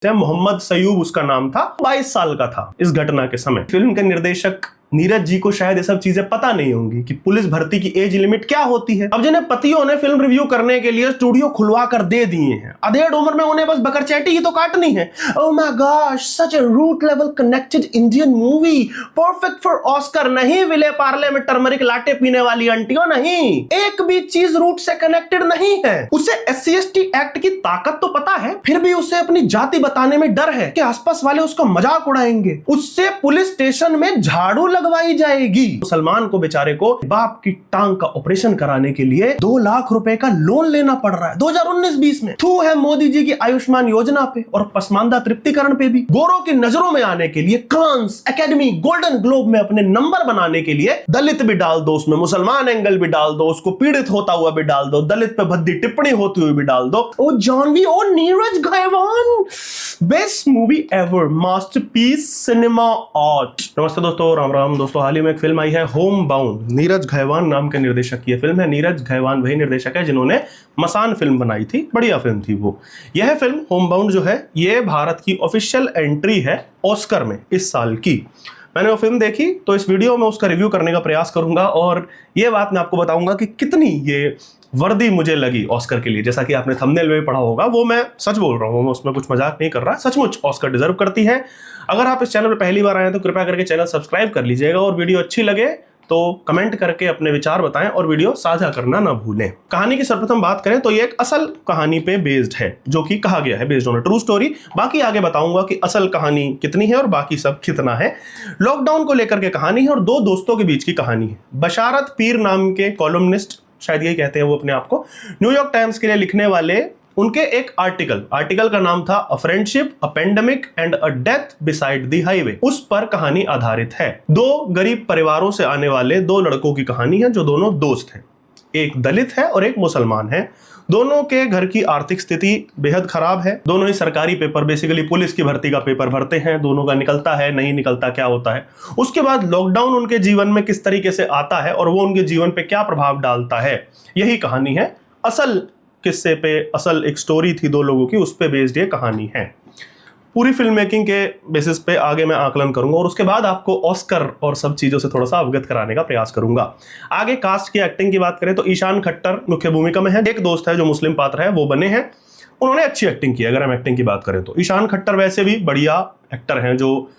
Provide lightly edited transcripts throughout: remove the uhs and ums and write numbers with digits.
मोहम्मद सयूब उसका नाम था, 22 साल का था इस घटना के समय। फिल्म के निर्देशक नीरज जी को शायद ये सब चीजें पता नहीं होंगी कि पुलिस भर्ती की एज लिमिट क्या होती है। अब जिन्हें पतियों ने फिल्म रिव्यू करने के लिए स्टूडियो खुलवा कर दे दिए हैं, अधेड़ उम्र में उन्हें बस बकरचैटी ही तो काटनी है। Oh my gosh, such a root level connected Indian movie, perfect for Oscar. नहीं विले पार्ले में टर्मरिक लाटे पीने वाली आंटियों, नहीं, एक भी चीज रूट से कनेक्टेड नहीं है। उसे SC/ST एक्ट की ताकत तो पता है, फिर भी उसे अपनी जाति बताने में डर है कि आसपास वाले उसका मजाक उड़ाएंगे। उससे पुलिस स्टेशन में झाड़ू लगवाई जाएगी। सलमान को बेचारे को बाप की टांग का ऑपरेशन कराने के लिए 2 लाख रुपए का लोन लेना पड़ रहा है 2019-20 में। थू है मोदी जी की आयुष्मान योजना पे और पसमानदा तृप्तिकरण पे भी। गोरों की नजरों में आने के लिए, कांस, एकेडमी, गोल्डन ग्लोब में अपने नंबर बनाने के लिए दलित भी डाल दो, उसमें मुसलमान एंगल भी डाल दो, उसको पीड़ित होता हुआ भी डाल दो, दलित पे भद्दी टिप्पणी होती हुई भी डाल दो। Oh Janhvi, oh Neeraj Ghaywan, best movie ever, masterpiece cinema art. नमस्ते दोस्तों, राम राम दोस्तों। हाल ही में एक फिल्म आई है होम बाउंड, नीरज घैवान नाम के निर्देशक की फिल्म है। नीरज घैवान वही निर्देशक है जिन्होंने मसान फिल्म बनाई थी, बढ़िया फिल्म थी वो। यह फिल्म होम बाउंड जो है, ये भारत की ऑफिशियल एंट्री है ऑस्कर में इस साल की। मैंने वो फिल्म देखी तो इस वीडियो में उसका रिव्यू करने का प्रयास करूंगा और ये बात मैं आपको बताऊंगा कि कितनी ये वर्दी मुझे लगी ऑस्कर के लिए। जैसा कि आपने थंबनेल में पढ़ा होगा, वो मैं सच बोल रहा हूँ, मैं उसमें कुछ मजाक नहीं कर रहा, सचमुच ऑस्कर डिजर्व करती है। अगर आप इस चैनल पर पहली बार आए हैं तो कृपया करके चैनल सब्सक्राइब कर लीजिएगा और वीडियो अच्छी लगे तो कमेंट करके अपने विचार बताएं और वीडियो साझा करना ना भूलें। कहानी की सर्वप्रथम बात करें तो ये एक असल कहानी पे बेस्ड है, जो कि कहा गया है based on a true story. बाकी आगे बताऊंगा कि असल कहानी कितनी है और बाकी सब कितना है। लॉकडाउन को लेकर के कहानी है और 2 दोस्तों के बीच की कहानी है। बशारत पीर नाम के कॉलमनिस्ट, शायद यही कहते हैं वो अपने आप को, न्यूयॉर्क टाइम्स के लिए लिखने वाले, उनके एक आर्टिकल का नाम था a friendship, a pandemic and a death beside the highway. उस पर कहानी आधारित है। 2 गरीब परिवारों से आने वाले 2 लड़कों की कहानी है जो दोनों दोस्त हैं। एक दलित है और एक मुसलमान है। दोनों के घर की आर्थिक स्थिति बेहद खराब है। दोनों ही सरकारी पेपर, बेसिकली पुलिस की भर्ती का पेपर भरते हैं। दोनों का निकलता है, नहीं निकलता, क्या होता है। उसके बाद लॉकडाउन उनके जीवन में किस तरीके से आता है और वो उनके जीवन पे क्या प्रभाव डालता है, यही कहानी है। असल किस्से पे, असल एक स्टोरी थी 2 लोगों की, उस पे बेस्ड ये कहानी है। पूरी फिल्म मेकिंग के बेसिस पे आगे मैं आकलन करूंगा और उसके बाद आपको ऑस्कर और सब चीजों से थोड़ा सा अवगत कराने का प्रयास करूंगा। आगे कास्ट की एक्टिंग की बात करें तो ईशान खट्टर मुख्य भूमिका में है। एक दोस्त है जो मुस्लिम पात्र है, वो बने हैं, उन्होंने अच्छी एक्टिंग की। अगर हम एक्टिंग की बात करें तो ईशान खट्टर वैसे भी बढ़िया एक्टर हैं, जो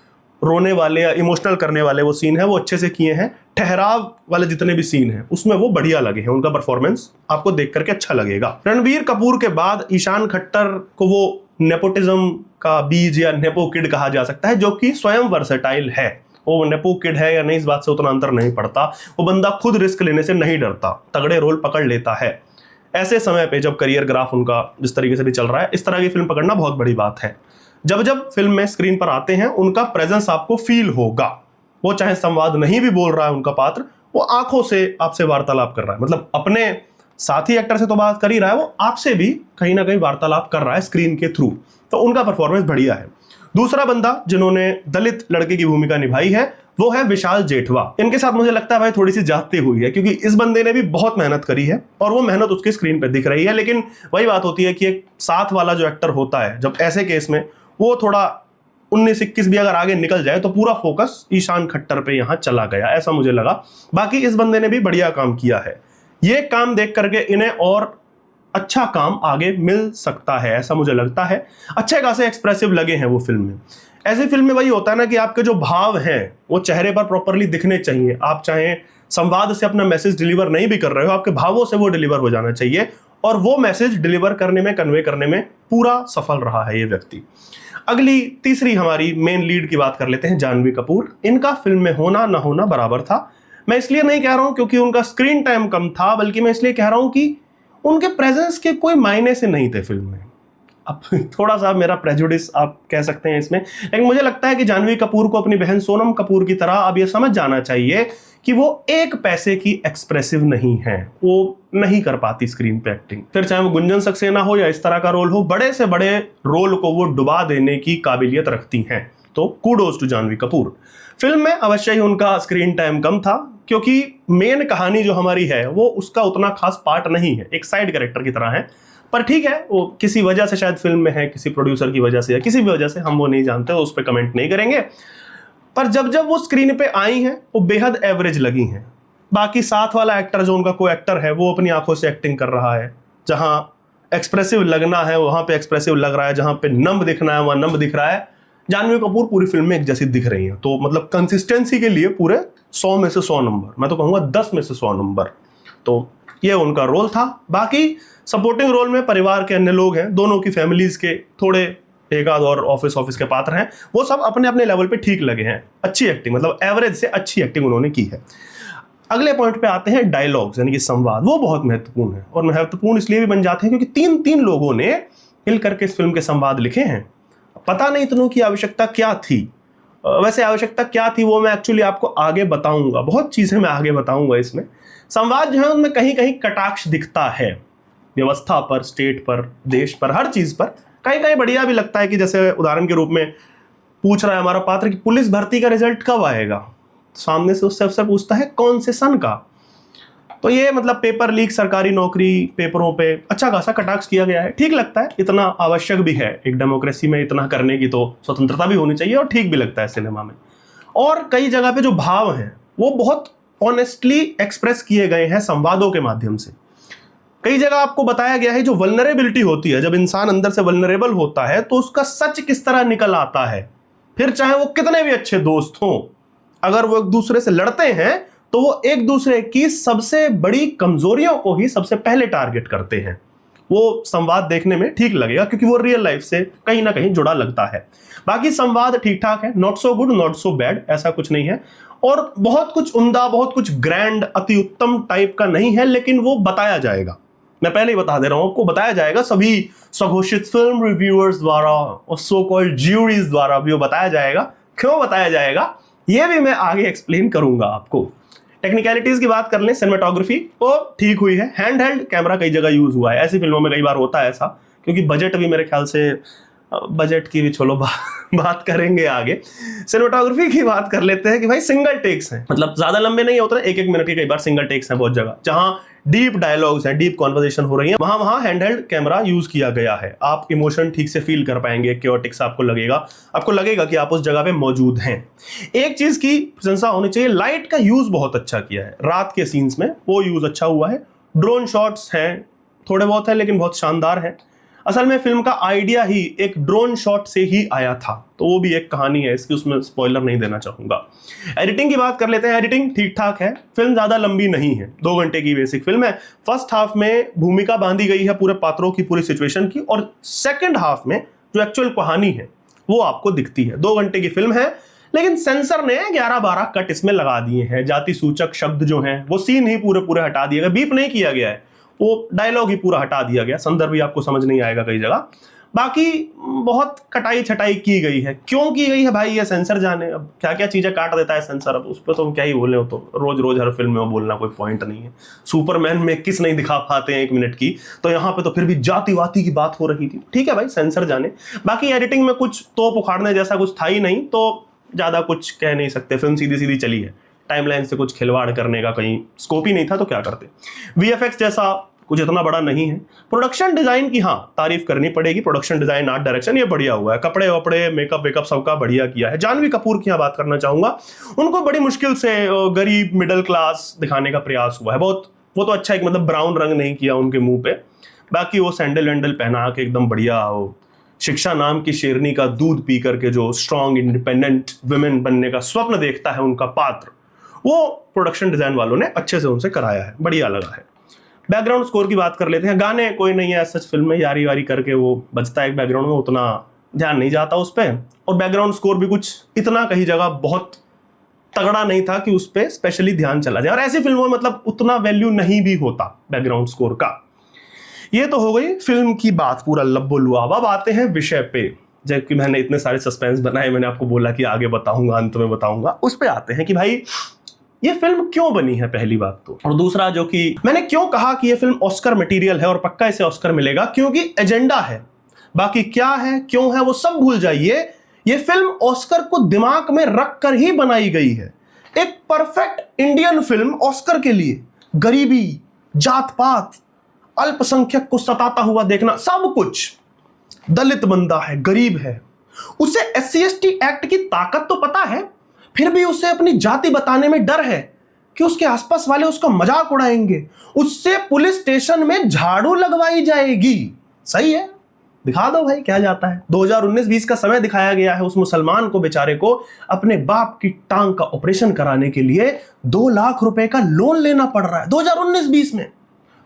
रोने वाले या इमोशनल करने वाले वो सीन है वो अच्छे से किए हैं। ठहराव वाले जितने भी सीन हैं उसमें वो बढ़िया लगे हैं, उनका परफॉर्मेंस आपको देख करके अच्छा लगेगा। रणबीर कपूर के बाद ईशान खट्टर को वो नेपोटिज्म का बीज या नेपो किड कहा जा सकता है, जो कि स्वयं वर्सेटाइल है। वो नेपो किड है या नहीं, इस बात से उतना अंतर नहीं पड़ता। वो बंदा खुद रिस्क लेने से नहीं डरता, तगड़े रोल पकड़ लेता है। ऐसे समय पे जब करियर ग्राफ उनका जिस तरीके से भी चल रहा है, इस तरह की फिल्म पकड़ना बहुत बड़ी बात है। जब जब फिल्म में स्क्रीन पर आते हैं उनका प्रेजेंस आपको फील होगा। वो चाहे संवाद नहीं भी बोल रहा है उनका पात्र, वो आंखों से आपसे वार्तालाप कर रहा है। मतलब अपने साथी एक्टर से तो बात कर ही रहा है, वो आपसे भी कहीं ना कहीं वार्तालाप कर रहा है स्क्रीन के थ्रू। तो उनका परफॉर्मेंस बढ़िया है। दूसरा बंदा जिन्होंने दलित लड़के की भूमिका निभाई है वो है विशाल जेठवा। इनके साथ मुझे लगता है भाई थोड़ी सी जाती हुई है, क्योंकि इस बंदे ने भी बहुत मेहनत करी है और वो मेहनत उसकी स्क्रीन पे दिख रही है। लेकिन वही बात होती है कि एक साथ वाला जो एक्टर होता है, जब ऐसे केस में वो थोड़ा 19-21 भी अगर आगे निकल जाए तो पूरा फोकस ईशान खट्टर पे यहां चला गया, ऐसा मुझे लगा। बाकी इस बंदे ने भी बढ़िया काम किया है। ये काम देख करके इन्हें और अच्छा काम आगे मिल सकता है, ऐसा मुझे लगता है। अच्छे खासे एक्सप्रेसिव लगे हैं वो फिल्म में। ऐसी फिल्म में वही होता है ना कि आपके जो भाव हैं वो चेहरे पर प्रॉपरली दिखने चाहिए। आप चाहे संवाद से अपना मैसेज डिलीवर नहीं भी कर रहे हो, आपके भावों से वो डिलीवर हो जाना चाहिए और वो मैसेज डिलीवर करने में, कन्वे करने में पूरा सफल रहा है ये व्यक्ति। अगली तीसरी हमारी मेन लीड की बात कर लेते हैं, जानवी कपूर। इनका फिल्म में होना ना होना बराबर था। मैं इसलिए नहीं कह रहा हूं क्योंकि उनका स्क्रीन टाइम कम था, बल्कि मैं इसलिए कह रहा हूं कि उनके प्रेजेंस के कोई मायने से नहीं थे फिल्म में। अब थोड़ा सा मेरा प्रेजुडिस आप कह सकते हैं इसमें, लेकिन मुझे लगता है कि जानवी कपूर को अपनी बहन सोनम कपूर की तरह अब ये समझ जाना चाहिए कि वो एक पैसे की एक्सप्रेसिव नहीं है, वो नहीं कर पाती स्क्रीन पे एक्टिंग। फिर चाहे वो गुंजन सक्सेना हो या इस तरह का रोल हो, बड़े से बड़े रोल को वो डुबा देने की काबिलियत रखती हैं। तो kudos to Janhvi Kapoor. Film में अवश्य ही उनका स्क्रीन टाइम कम था, क्योंकि मेन कहानी जो हमारी है वो उसका उतना खास पार्ट नहीं है, एक साइड कैरेक्टर की तरह है। पर ठीक है, वो किसी वजह से शायद फिल्म में है, किसी प्रोड्यूसर की वजह से या किसी भी वजह से, हम वो नहीं जानते, उस पर कमेंट नहीं करेंगे। पर जब जब वो स्क्रीन पे आई हैं वो बेहद एवरेज लगी हैं। बाकी साथ वाला एक्टर जो उनका को एक्टर है वो अपनी आंखों से एक्टिंग कर रहा है, जहां एक्सप्रेसिव लगना है वहां पे एक्सप्रेसिव लग रहा है, जहां पे नम्ब दिखना है वहां नम्ब दिख रहा है। जानवी कपूर पूरी फिल्म में एक जैसी दिख रही है, तो मतलब कंसिस्टेंसी के लिए पूरे 100 में से 100 नंबर, मैं तो कहूंगा 10 में से 100 नंबर। तो ये उनका रोल था। बाकी सपोर्टिंग रोल में परिवार के अन्य लोग हैं, दोनों की फैमिलीज के थोड़े एक आध और ऑफिस के पात्र हैं, वो सब अपने अपने लेवल पे ठीक लगे हैं। अच्छी एक्टिंग, मतलब एवरेज से अच्छी एक्टिंग उन्होंने की है। अगले पॉइंट पे आते हैं डायलॉग्स, यानी कि संवाद। वो बहुत महत्वपूर्ण है, और महत्वपूर्ण इसलिए भी बन जाते हैं क्योंकि तीन लोगों ने मिल करके इस फिल्म के संवाद लिखे हैं। पता नहीं इतनों की आवश्यकता क्या थी, वैसे आवश्यकता क्या थी वो मैं एक्चुअली आपको आगे बताऊंगा, बहुत चीजें मैं आगे बताऊंगा। इसमें संवाद जो है उनमें कहीं कहीं कटाक्ष दिखता है, व्यवस्था पर, स्टेट पर, देश पर, हर चीज पर। कहीं कहीं बढ़िया भी लगता है कि जैसे उदाहरण के रूप में पूछ रहा है हमारा पात्र कि पुलिस भर्ती का रिजल्ट कब आएगा, सामने से उससे अफसर पूछता है कौन से सन का। तो ये मतलब पेपर लीक, सरकारी नौकरी, पेपरों पे अच्छा खासा कटाक्ष किया गया है। ठीक लगता है, इतना आवश्यक भी है, एक डेमोक्रेसी में इतना करने की तो स्वतंत्रता भी होनी चाहिए, और ठीक भी लगता है सिनेमा में। और कई जगह पे जो भाव हैं वो बहुत ऑनेस्टली एक्सप्रेस किए गए हैं संवादों के माध्यम से। कई जगह आपको बताया गया है जो वल्नरेबिलिटी होती है, जब इंसान अंदर से वल्नरेबल होता है तो उसका सच किस तरह निकल आता है। फिर चाहे वो कितने भी अच्छे दोस्त हों, अगर वो एक दूसरे से लड़ते हैं तो वो एक दूसरे की सबसे बड़ी कमजोरियों को ही सबसे पहले टारगेट करते हैं। वो संवाद देखने में ठीक लगेगा क्योंकि वो रियल लाइफ से कहीं ना कहीं जुड़ा लगता है। बाकी संवाद ठीक ठाक है, not so good not so bad, ऐसा कुछ नहीं है। और बहुत कुछ उम्दा, बहुत कुछ ग्रैंड, अति उत्तम टाइप का नहीं है, लेकिन वो बताया जाएगा। मैं पहले ही बता दे रहा हूं आपको, बताया जाएगा सभी स्वघोषित फिल्म रिव्यूअर्स द्वारा और सो कॉल्ड ज्यूरीज द्वारा भी वो बताया जाएगा। क्यों बताया जाएगा ये भी मैं आगे एक्सप्लेन करूंगा आपको। टेक्निकलिटीज की बात कर लें, सिनेमेटोग्राफी वो ठीक हुई है, हैंड हेल्ड कैमरा कई जगह यूज हुआ है। ऐसी फिल्मों में कई बार होता है ऐसा, क्योंकि बजट भी मेरे ख्याल से, बजट की भी चलो बात करेंगे आगे। सिनेमेटोग्राफी की बात कर लेते हैं कि भाई सिंगल टेक्स हैं, मतलब ज्यादा लंबे नहीं होते, एक मिनट के कई बार सिंगल टेक्स हैं बहुत जगह। जहां डीप डायलॉग्स हैं, डीप कॉन्वर्सेशन हो रही है, वहां हैंडहेल्ड कैमरा यूज किया गया है। आप इमोशन ठीक से फील कर पाएंगे, क्योटिक्स आपको लगेगा कि आप उस जगह पे मौजूद हैं। एक चीज की प्रशंसा होनी चाहिए, लाइट का यूज बहुत अच्छा किया है रात के सीन्स में, वो यूज अच्छा हुआ है। ड्रोन शॉट्स हैं, थोड़े बहुत है लेकिन बहुत शानदार है। असल में फिल्म का आइडिया ही एक ड्रोन शॉट से ही आया था, तो वो भी एक कहानी है इसकी, उसमें स्पॉइलर नहीं देना चाहूंगा। एडिटिंग की बात कर लेते हैं, एडिटिंग ठीक ठाक है। फिल्म ज्यादा लंबी नहीं है, 2 घंटे की बेसिक फिल्म है। फर्स्ट हाफ में भूमिका बांधी गई है पूरे पात्रों की, पूरी सिचुएशन की, और सेकेंड हाफ में जो एक्चुअल कहानी है वो आपको दिखती है। 2 घंटे की फिल्म है, लेकिन सेंसर ने 11-12 कट इसमें लगा दिए हैं। जाति सूचक शब्द जो हैं वो सीन ही पूरे हटा दिए गए, बीप नहीं किया गया है, वो डायलॉग ही पूरा हटा दिया गया, संदर्भ भी आपको समझ नहीं आएगा कई जगह। बाकी बहुत कटाई छटाई की गई है। क्यों की गई है भाई ये सेंसर जाने, अब क्या क्या चीजें काट देता है सेंसर, अब उस पर तो हम क्या ही बोले, हो तो रोज हर फिल्म में बोलना कोई पॉइंट नहीं है। सुपरमैन में किस नहीं दिखा पाते हैं 1 मिनट की, तो यहाँ पे तो फिर भी जातिवादी की बात हो रही थी। ठीक है भाई, सेंसर जाने। बाकी एडिटिंग में कुछ तोप उखाड़ने जैसा कुछ था ही नहीं, तो ज्यादा कुछ कह नहीं सकते, फिल्म सीधी सीधी चली है। टाइमलाइन से कुछ खिलवाड़ करने का कहीं स्कोप ही नहीं था, तो क्या करते। वीएफएक्स जैसा कुछ इतना बड़ा नहीं है। प्रोडक्शन डिजाइन की हाँ तारीफ करनी पड़ेगी, प्रोडक्शन डिजाइन, आर्ट डायरेक्शन ये बढ़िया हुआ है। कपड़े वपड़े, मेकअप वेकअप सबका बढ़िया किया है। जानवी कपूर की यहाँ बात करना चाहूंगा, उनको बड़ी मुश्किल से गरीब मिडिल क्लास दिखाने का प्रयास हुआ है बहुत। वो तो अच्छा, एक मतलब ब्राउन रंग नहीं किया उनके मुंह पे, बाकी वो सैंडल वैंडल पहना के एकदम बढ़िया, वो शिक्षा नाम की शेरनी का दूध पी करके जो स्ट्रॉन्ग इंडिपेंडेंट वुमेन बनने का स्वप्न देखता है उनका पात्र, वो प्रोडक्शन डिजाइन वालों ने अच्छे से उनसे कराया है, बढ़िया लगा है। बैकग्राउंड स्कोर की बात कर लेते हैं। गाने कोई नहीं है सच, फिल्म में यारी वारी करके वो बजता है बैकग्राउंड में, उतना ध्यान नहीं जाता उस पर। और बैकग्राउंड स्कोर भी कुछ इतना कहीं जगह बहुत तगड़ा नहीं था कि उस पर स्पेशली ध्यान चला जाए, और ऐसी फिल्मों में मतलब उतना वैल्यू नहीं भी होता बैकग्राउंड स्कोर का। ये तो हो गई फिल्म की बात, पूरा लब्बो लुआब। अब आते हैं विषय पे, जबकि मैंने इतने सारे सस्पेंस बनाए, मैंने आपको बोला कि आगे बताऊंगा, अंत में बताऊंगा। उस पे आते हैं कि भाई ये फिल्म क्यों बनी है, पहली बात तो। और दूसरा जो कि मैंने क्यों कहा कि ये फिल्म ऑस्कर मटेरियल है और पक्का इसे ऑस्कर मिलेगा, क्योंकि एजेंडा है। बाकी क्या है, क्यों है, वो सब भूल जाइए। ये फिल्म ऑस्कर को दिमाग में रख कर ही बनाई गई है। एक परफेक्ट इंडियन फिल्म ऑस्कर के लिए, गरीबी, जात पात, अल्पसंख्यक को सताता हुआ देखना, सब कुछ। दलित बंदा है, गरीब है, उसे SC/ST एक्ट की ताकत तो पता है, फिर भी उसे अपनी जाति बताने में डर है कि उसके आसपास वाले उसका मजाक उड़ाएंगे, उससे पुलिस स्टेशन में झाड़ू लगवाई जाएगी। सही है, दिखा दो भाई क्या जाता है। 2019-20 का समय दिखाया गया है। उस मुसलमान को बेचारे को अपने बाप की टांग का ऑपरेशन कराने के लिए 2 लाख रुपए का लोन लेना पड़ रहा है 2019-20 में।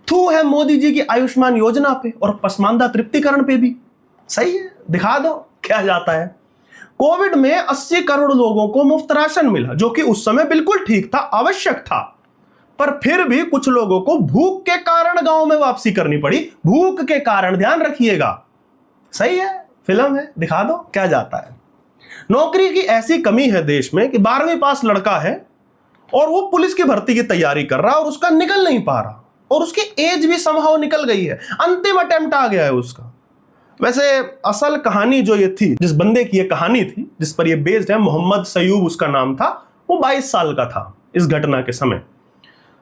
थू है मोदी जी की आयुष्मान योजना पे और पसमानदा तृप्तिकरण पे भी। सही है, दिखा दो क्या जाता है। कोविड में 80 करोड़ लोगों को मुफ्त राशन मिला, जो कि उस समय बिल्कुल ठीक था, आवश्यक था, पर फिर भी कुछ लोगों को भूख के कारण गांव में वापसी करनी पड़ी। भूख के कारण, ध्यान रखिएगा। सही है, फिल्म है, दिखा दो क्या जाता है। नौकरी की ऐसी कमी है देश में कि 12वीं पास लड़का है और वो पुलिस की भर्ती की तैयारी कर रहा है और उसका निकल नहीं पा रहा, और उसकी एज भी समहाउ निकल गई है, अंतिम अटेम्प्ट आ गया है उसका। वैसे असल कहानी जो ये थी, जिस बंदे की ये कहानी थी, जिस पर ये बेस्ड है, मोहम्मद सयूब उसका नाम था, वो 22 साल का था इस घटना के समय।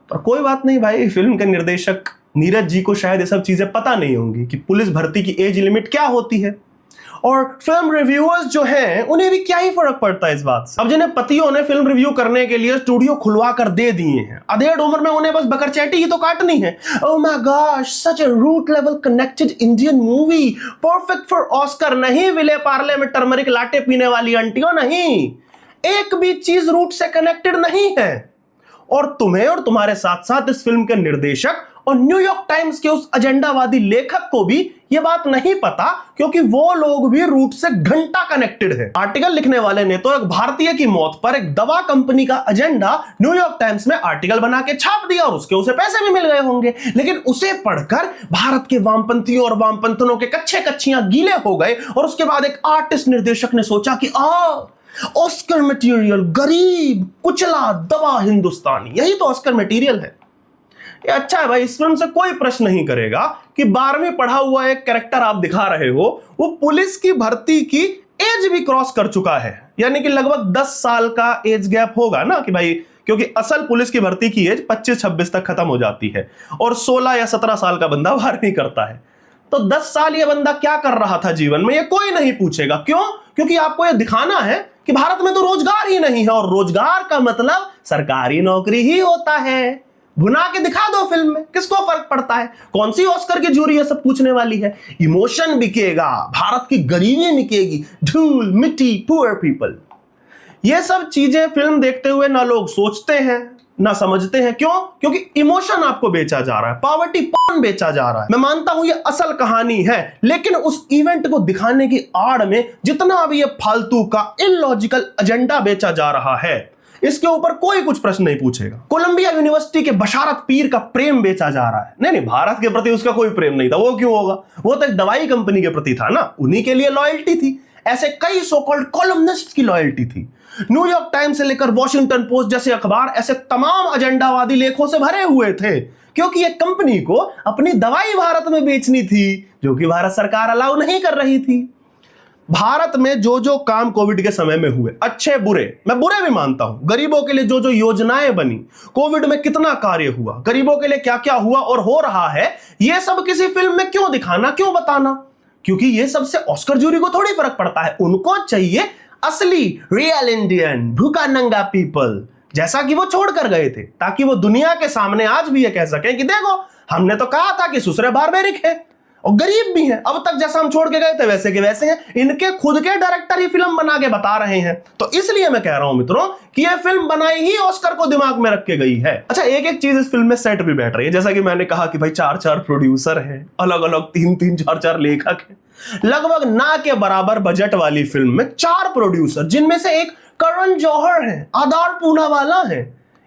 पर कोई बात नहीं भाई, फिल्म के निर्देशक नीरज जी को शायद ये सब चीजें पता नहीं होंगी कि पुलिस भर्ती की एज लिमिट क्या होती है, और फिल्म रिव्यूअर्स जो हैं उन्हें भी क्या ही फर्क पड़ता है इस बात से। अब जिन्हें पतियों ने फिल्म रिव्यू करने के लिए स्टूडियो खुलवा कर दे दिए हैं, अधेड़ उम्र में उन्हें बस बकरचैटी ही तो काटनी है। Oh my gosh, such a root level connected Indian movie, perfect for Oscar. नहीं विले पार्ले में टर्मरिक लाटे पीने वाली आंटियों, नहीं, एक भी चीज रूट से कनेक्टेड नहीं है। और तुम्हें और तुम्हारे साथ साथ इस फिल्म के निर्देशक और न्यूयॉर्क टाइम्स के उस एजेंडावादी लेखक को भी यह बात नहीं पता, क्योंकि वो लोग भी रूट से घंटा कनेक्टेड है। आर्टिकल लिखने वाले ने तो एक भारतीय की मौत पर एक दवा कंपनी का एजेंडा न्यूयॉर्क टाइम्स में आर्टिकल बना के छाप दिया, और उसके उसे पैसे भी मिल गए होंगे, लेकिन उसे पढ़कर भारत के वामपंथियों और वामपंथनों के कच्चे कच्चियां गीले हो गए। और उसके बाद एक आर्टिस्ट निर्देशक ने सोचा कि ऑस्कर मटेरियल, गरीब कुचला दबा हिंदुस्तानी, यही तो ऑस्कर मटेरियल है। ये अच्छा है भाई, इस फिल्म से कोई प्रश्न नहीं करेगा कि 12वीं पढ़ा हुआ एक कैरेक्टर आप दिखा रहे हो, वो पुलिस की भर्ती की एज भी क्रॉस कर चुका है, यानी कि लगभग 10 साल का एज गैप होगा ना कि भाई, क्योंकि असल पुलिस की भर्ती की एज 25-26 तक खत्म हो जाती है और 16 या 17 साल का बंदा 12वीं करता है। तो 10 साल ये बंदा क्या कर रहा था जीवन में, ये कोई नहीं पूछेगा। क्यों? क्योंकि आपको ये दिखाना है कि भारत में तो रोजगार ही नहीं है, और रोजगार का मतलब सरकारी नौकरी ही होता है। भुना के दिखा दो फिल्म में, किसको फर्क पड़ता है? कौन सी ऑस्कर की जूरी ये सब पूछने वाली है? इमोशन बिकेगा, भारत की गरीबी बिकेगी, धूल मिट्टी, पुअर पीपल। ये सब चीजें फिल्म देखते हुए ना लोग सोचते हैं ना समझते हैं। क्यों? क्योंकि इमोशन आपको बेचा जा रहा है, पॉवर्टी पॉर्न बेचा जा रहा है। मैं मानता हूं ये असल कहानी है, लेकिन उस इवेंट को दिखाने की आड़ में जितना भी ये फालतू का इलॉजिकल एजेंडा बेचा जा रहा है, इसके ऊपर कोई कुछ प्रश्न नहीं पूछेगा। कोलंबिया यूनिवर्सिटी के बशारत पीर का प्रेम बेचा जा रहा है। नहीं, भारत के प्रति उसका कोई प्रेम नहीं था, वो क्यों होगा? वो तो एक दवाई कंपनी के प्रति था ना, उन्हीं के लिए लॉयल्टी थी। ऐसे कई सो कॉल्ड कॉलमनिस्ट की लॉयल्टी थी। न्यूयॉर्क टाइम्स से लेकर वॉशिंगटन पोस्ट जैसे अखबार ऐसे तमाम एजेंडावादी लेखों से भरे हुए थे, क्योंकि ये कंपनी को अपनी दवाई भारत में बेचनी थी, जो कि भारत सरकार अलाउ नहीं कर रही थी। भारत में जो जो काम कोविड के समय में हुए, अच्छे बुरे, मैं बुरे भी मानता हूं, गरीबों के लिए जो जो योजनाएं बनी, कोविड में कितना कार्य हुआ, गरीबों के लिए क्या क्या हुआ और हो रहा है, ये सब किसी फिल्म में क्यों दिखाना, क्यों बताना? क्योंकि ये सबसे ऑस्कर जूरी को थोड़ी फर्क पड़ता है। उनको चाहिए असली रियल इंडियन भूखा नंगा पीपल, जैसा कि वो छोड़ कर गए थे, ताकि वो दुनिया के सामने आज भी ये कह सके कि देखो, हमने तो कहा था कि ससुरे बारबेरिक है और गरीब भी हैं, अब तक जैसा हम छोड़ के गए थे वैसे के वैसे हैं। इनके खुद के डायरेक्टर ही फिल्म बना के बता रहे हैं। तो इसलिए मैं कह रहा हूं मित्रों कि यह फिल्म बनाई ही ऑस्कर को दिमाग में रख के गई है। अच्छा, एक एक चीज इस फिल्म में सेट भी बैठ रही है, जैसा कि मैंने कहा कि भाई 4-4 प्रोड्यूसर हैं, अलग अलग 3-3, 4-4 लेखक हैं। लगभग ना के बराबर बजट वाली फिल्म में 4 प्रोड्यूसर, जिनमें से एक करण जौहर है, आधार पूनावाला है,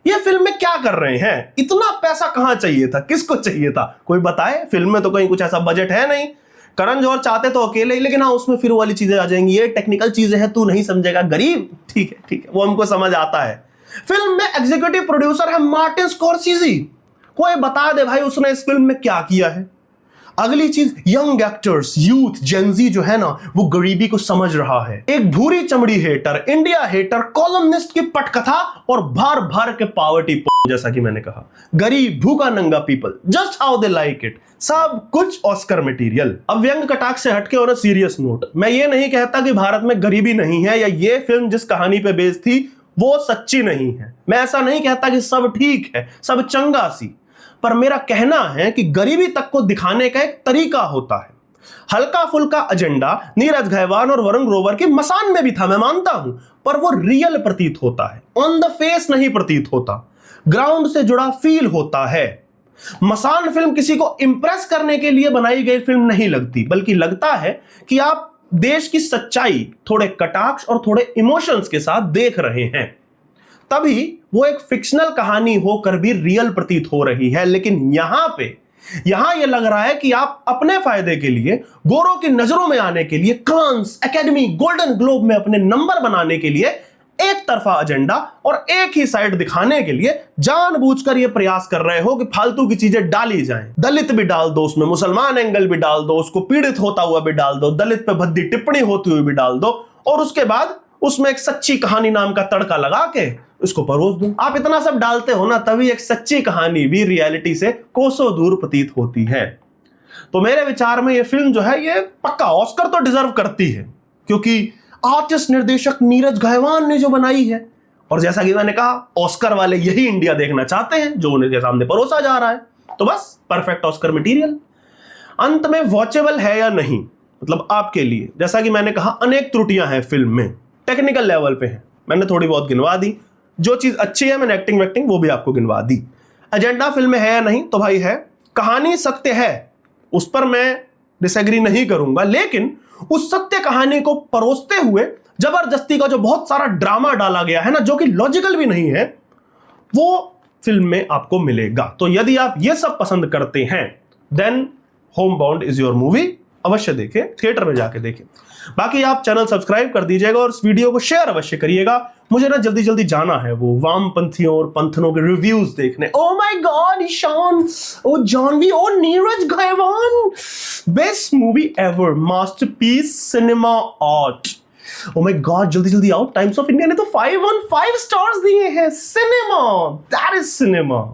ये फिल्म में क्या कर रहे हैं? इतना पैसा कहां चाहिए था, किसको चाहिए था, कोई बताए? फिल्म में तो कहीं कुछ ऐसा बजट है नहीं। करण जौहर चाहते तो अकेले ही, लेकिन हाँ, उसमें फिर वाली चीजें आ जाएंगी, ये टेक्निकल चीजें हैं, तू नहीं समझेगा गरीब, ठीक है ठीक है, वो हमको समझ आता है। फिल्म में एग्जीक्यूटिव प्रोड्यूसर है मार्टिन स्कॉर्सेज़ी। कोई बता दे भाई उसने इस फिल्म में क्या किया है? अगली चीज, यंग एक्टर्स, यूथ, जेनजी जो है ना, वो गरीबी को समझ रहा है। एक भूरी चमड़ी हेटर, इंडिया हेटर, कॉलमनिस्ट की पटकथा और भर भर के पॉवर्टी जैसा कि मैंने कहा, गरीब, भूखा, नंगा people, just how they like it, सब कुछ ऑस्कर मटेरियल। अब व्यंग कटाक्ष से हटके और सीरियस नोट, मैं ये नहीं कहता कि भारत में गरीबी नहीं है या ये फिल्म जिस कहानी पे बेस्ड थी वो सच्ची नहीं है। मैं ऐसा नहीं कहता कि सब ठीक है, सब चंगा सी, पर मेरा कहना है कि गरीबी तक को दिखाने का एक तरीका होता है। हल्का फुल्का एजेंडा नीरज घैवान और वरुण ग्रोवर की मसान में भी था, मैं मानता हूं, पर वो रियल प्रतीत होता है, ऑन द फेस नहीं प्रतीत होता, ग्राउंड से जुड़ा फील होता है। मसान फिल्म किसी को इंप्रेस करने के लिए बनाई गई फिल्म नहीं लगती, बल्कि लगता है कि आप देश की सच्चाई थोड़े कटाक्ष और थोड़े इमोशंस के साथ देख रहे हैं। तभी वो एक फिक्शनल कहानी होकर भी रियल प्रतीत हो रही है। लेकिन यहां ये लग रहा है कि आप अपने फायदे के लिए, गोरों की नजरों में आने के लिए, कांस, एकेडमी, गोल्डन ग्लोब में अपने नंबर बनाने के लिए एक तरफा एजेंडा और एक ही साइड दिखाने के लिए जानबूझकर यह प्रयास कर रहे हो कि फालतू की चीजें डाली जाएं। दलित भी डाल दो उसमें, मुसलमान एंगल भी डाल दो, उसको पीड़ित होता हुआ भी डाल दो, दलित पे भद्दी टिप्पणी होती हुई भी डाल दो, और उसके बाद उसमें एक सच्ची कहानी नाम का तड़का लगा के उसको परोस दो। आप इतना सब डालते हो ना, तभी एक सच्ची कहानी भी रियलिटी से कोसों दूर प्रतीत होती है। तो मेरे विचार में ये फिल्म जो है ये पक्का ऑस्कर तो डिजर्व करती है, क्योंकि आर्टिस्ट निर्देशक नीरज घैवान ने जो बनाई है, और जैसा कि मैंने कहा ऑस्कर वाले यही इंडिया देखना चाहते हैं जो उनके सामने परोसा जा रहा है। तो बस परफेक्ट ऑस्कर मटेरियल। अंत में वॉचेबल है या नहीं, मतलब आपके लिए, जैसा कि मैंने कहा अनेक त्रुटियां हैं फिल्म में, टेक्निकल लेवल पे है, मैंने थोड़ी बहुत गिनवा दी। जो चीज अच्छी है मैंने एक्टिंग वैक्टिंग वो भी आपको गिनवा दी। एजेंडा फिल्म में है या नहीं, तो भाई है। कहानी सत्य है, उस पर मैं डिसएग्री नहीं करूंगा, लेकिन उस सत्य कहानी को परोसते हुए जबरदस्ती का जो बहुत सारा ड्रामा डाला गया है ना, जो कि लॉजिकल भी नहीं है, वो फिल्म में आपको मिलेगा। तो यदि आप ये सब पसंद करते हैं, then Homebound is your movie. अवश्य देखें, थिएटर में जाके देखें। बाकी आप चैनल सब्सक्राइब कर दीजिएगा और इस वीडियो को शेयर अवश्य करिएगा। मुझे ना जल्दी जल्दी जाना है वो वामपंथियों और पंथनों के रिव्यूज देखने। Oh my god Ishaan, oh Janhvi, oh Neeraj Ghaywan, best movie ever, masterpiece, cinema art. Oh my god, जल्दी जल्दी आओ, टाइम्स ऑफ इंडिया ने तो 5 on 5 स्टार्स दिए हैं। Cinema, that is cinema.